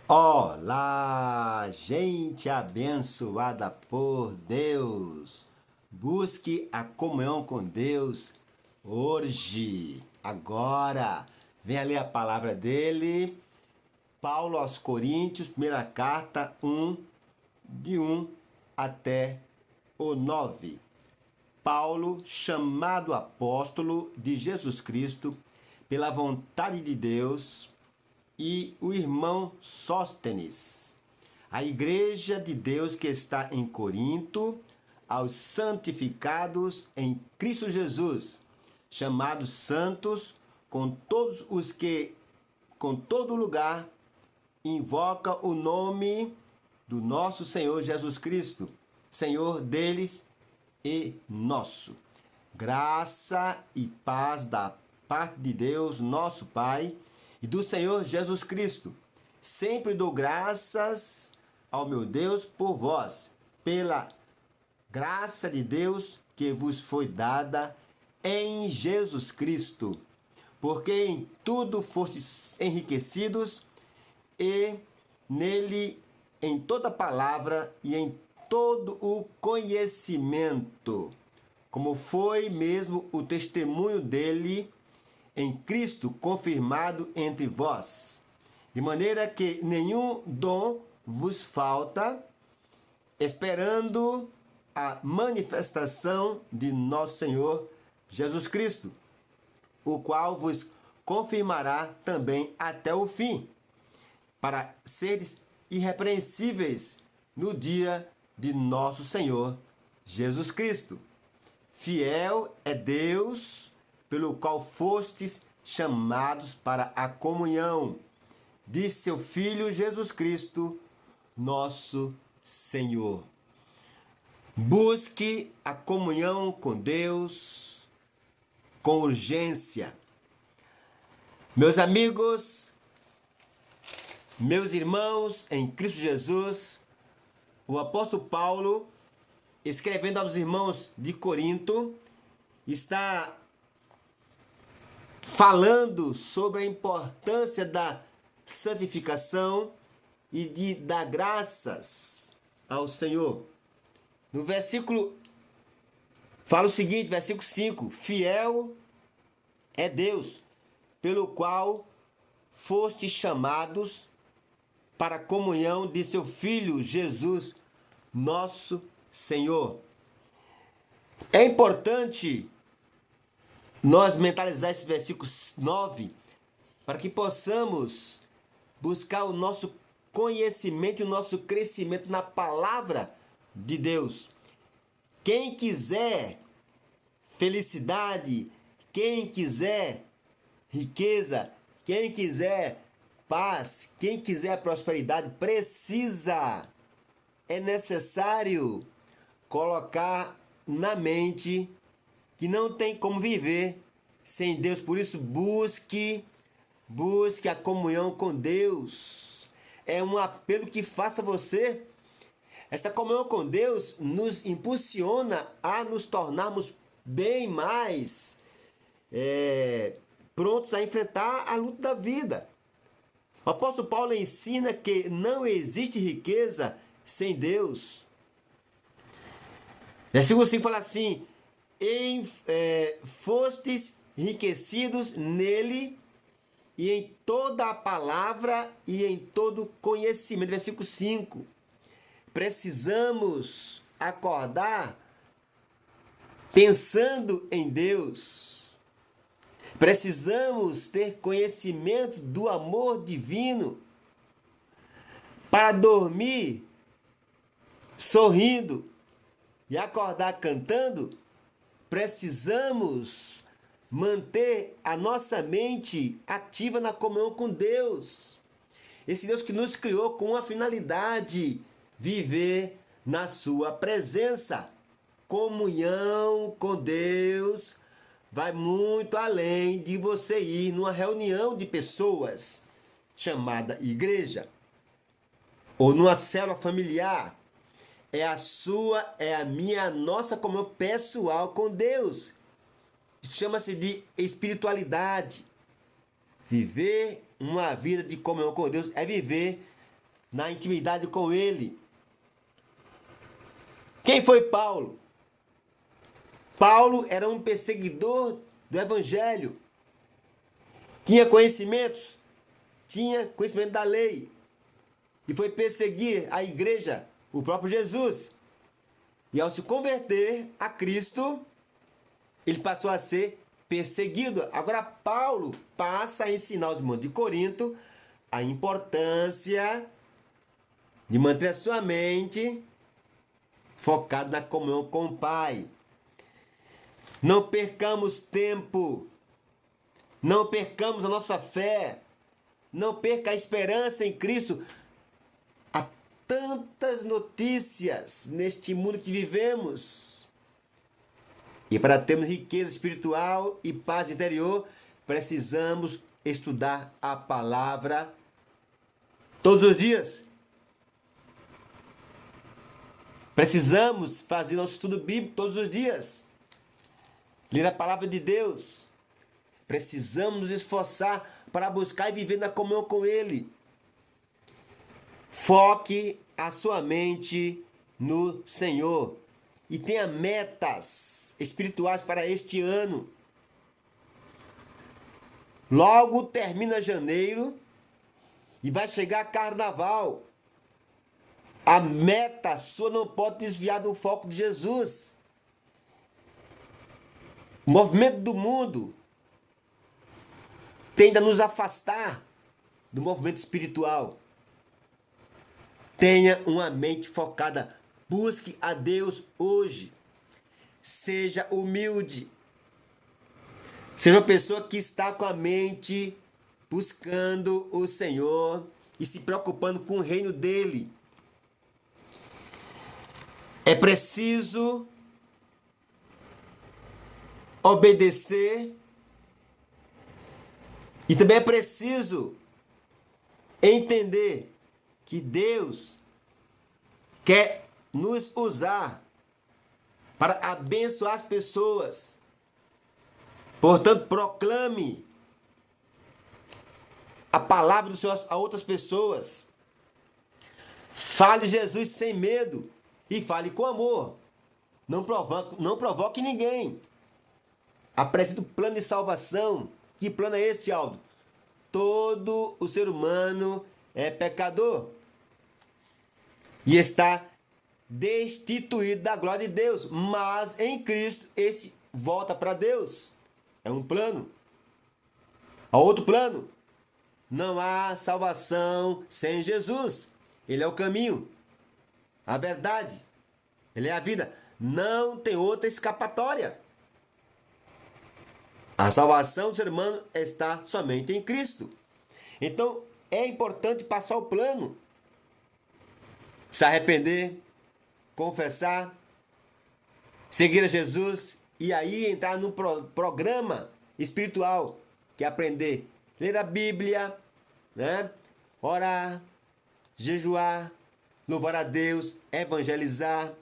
Olá, gente abençoada por Deus. Busque a comunhão com Deus hoje, agora. Venha ler a palavra dele. Paulo aos Coríntios, primeira carta 1, de 1 até o 9. Paulo, chamado apóstolo de Jesus Cristo, pela vontade de Deus, e o irmão Sóstenes, a igreja de Deus que está em Corinto, aos santificados em Cristo Jesus, chamados santos, com todos os que, com todo lugar, invoca o nome do nosso Senhor Jesus Cristo, Senhor deles e nosso. Graça e paz da parte de Deus, nosso Pai, e do Senhor Jesus Cristo. Sempre dou graças ao meu Deus por vós, pela graça de Deus que vos foi dada em Jesus Cristo, porque em tudo fostes enriquecidos e nele em toda palavra e em todo o conhecimento, como foi mesmo o testemunho dele em Cristo confirmado entre vós, de maneira que nenhum dom vos falta, esperando a manifestação de nosso Senhor Jesus Cristo, o qual vos confirmará também até o fim, para seres irrepreensíveis no dia de nosso Senhor Jesus Cristo. Fiel é Deus, pelo qual fostes chamados para a comunhão de seu Filho Jesus Cristo, nosso Senhor. Busque a comunhão com Deus com urgência. Meus amigos, meus irmãos em Cristo Jesus, o apóstolo Paulo, escrevendo aos irmãos de Corinto, está falando sobre a importância da santificação e de dar graças ao Senhor. No versículo, fala o seguinte, versículo 5, fiel é Deus, pelo qual fostes chamados para a comunhão de seu Filho Jesus, nosso Senhor. É importante nós mentalizar esse versículo 9 para que possamos buscar o nosso conhecimento e o nosso crescimento na palavra de Deus. Quem quiser felicidade, quem quiser riqueza, quem quiser paz, quem quiser prosperidade, é necessário colocar na mente que não tem como viver sem Deus. Por isso, busque a comunhão com Deus. É um apelo que faça você. Esta comunhão com Deus nos impulsiona a nos tornarmos bem mais prontos a enfrentar a luta da vida. O apóstolo Paulo ensina que não existe riqueza sem Deus. Versículo 5 fala assim, fostes enriquecidos nele e em toda a palavra e em todo conhecimento. Versículo 5. Precisamos acordar pensando em Deus. Precisamos ter conhecimento do amor divino para dormir sorrindo e acordar cantando. Precisamos manter a nossa mente ativa na comunhão com Deus. Esse Deus que nos criou com uma finalidade, viver na sua presença. Comunhão com Deus vai muito além de você ir numa reunião de pessoas chamada igreja ou numa célula familiar. É a minha, a nossa comunhão pessoal com Deus. Isso chama-se de espiritualidade. Viver uma vida de comunhão com Deus é viver na intimidade com Ele. Quem foi Paulo? Paulo era um perseguidor do Evangelho. Tinha conhecimentos? Tinha conhecimento da lei. E foi perseguir a igreja, o próprio Jesus. E ao se converter a Cristo, ele passou a ser perseguido. Agora Paulo passa a ensinar aos irmãos de Corinto a importância de manter a sua mente focada na comunhão com o Pai. Não percamos tempo. Não percamos a nossa fé. Não perca a esperança em Cristo. Há tantas notícias neste mundo que vivemos. E para termos riqueza espiritual e paz interior, precisamos estudar a palavra todos os dias. Precisamos fazer nosso estudo bíblico todos os dias. Ler a palavra de Deus. Precisamos nos esforçar para buscar e viver na comunhão com Ele. Foque a sua mente no Senhor. E tenha metas espirituais para este ano. Logo termina janeiro e vai chegar carnaval. A meta sua não pode desviar do foco de Jesus. O movimento do mundo tende a nos afastar do movimento espiritual. Tenha uma mente focada. Busque a Deus hoje. Seja humilde. Seja uma pessoa que está com a mente buscando o Senhor e se preocupando com o reino dele. É preciso obedecer e também é preciso entender que Deus quer nos usar para abençoar as pessoas. Portanto, proclame a palavra do Senhor a outras pessoas. Fale Jesus sem medo e fale com amor. Não provoque ninguém. Apresente o plano de salvação. Que plano é este, Aldo? Todo o ser humano é pecador e está destituído da glória de Deus, mas em Cristo esse volta para Deus. É um plano. Há outro plano. Não há salvação sem Jesus. Ele é o caminho, a verdade, ele é a vida. Não tem outra escapatória. A salvação do ser humano está somente em Cristo. Então, é importante passar o plano. Se arrepender, confessar, seguir a Jesus e aí entrar no programa espiritual, que é aprender a ler a Bíblia, né? Orar, jejuar, louvar a Deus, evangelizar.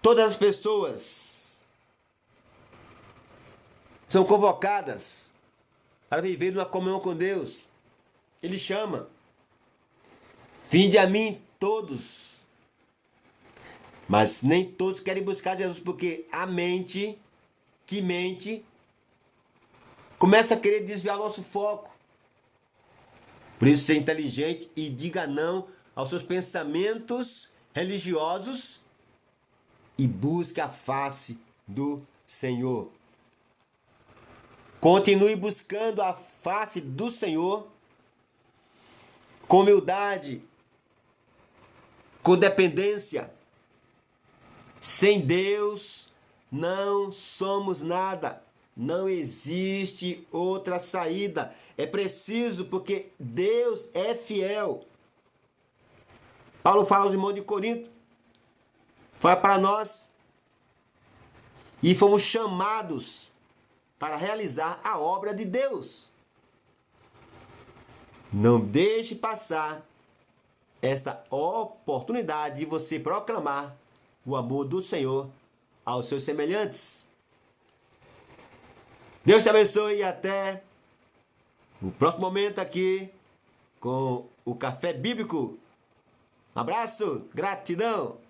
Todas as pessoas são convocadas para viver uma comunhão com Deus. Ele chama. Vinde a mim todos. Mas nem todos querem buscar Jesus, porque a mente, que mente, começa a querer desviar o nosso foco. Por isso, seja inteligente e diga não aos seus pensamentos religiosos e busque a face do Senhor. Continue buscando a face do Senhor com humildade, com dependência. Sem Deus não somos nada. Não existe outra saída. É preciso, porque Deus é fiel. Paulo fala aos irmãos de Corinto. Fala para nós. E fomos chamados para realizar a obra de Deus. Não deixe passar esta oportunidade de você proclamar o amor do Senhor aos seus semelhantes. Deus te abençoe e até o próximo momento aqui com o Café Bíblico. Um abraço, gratidão!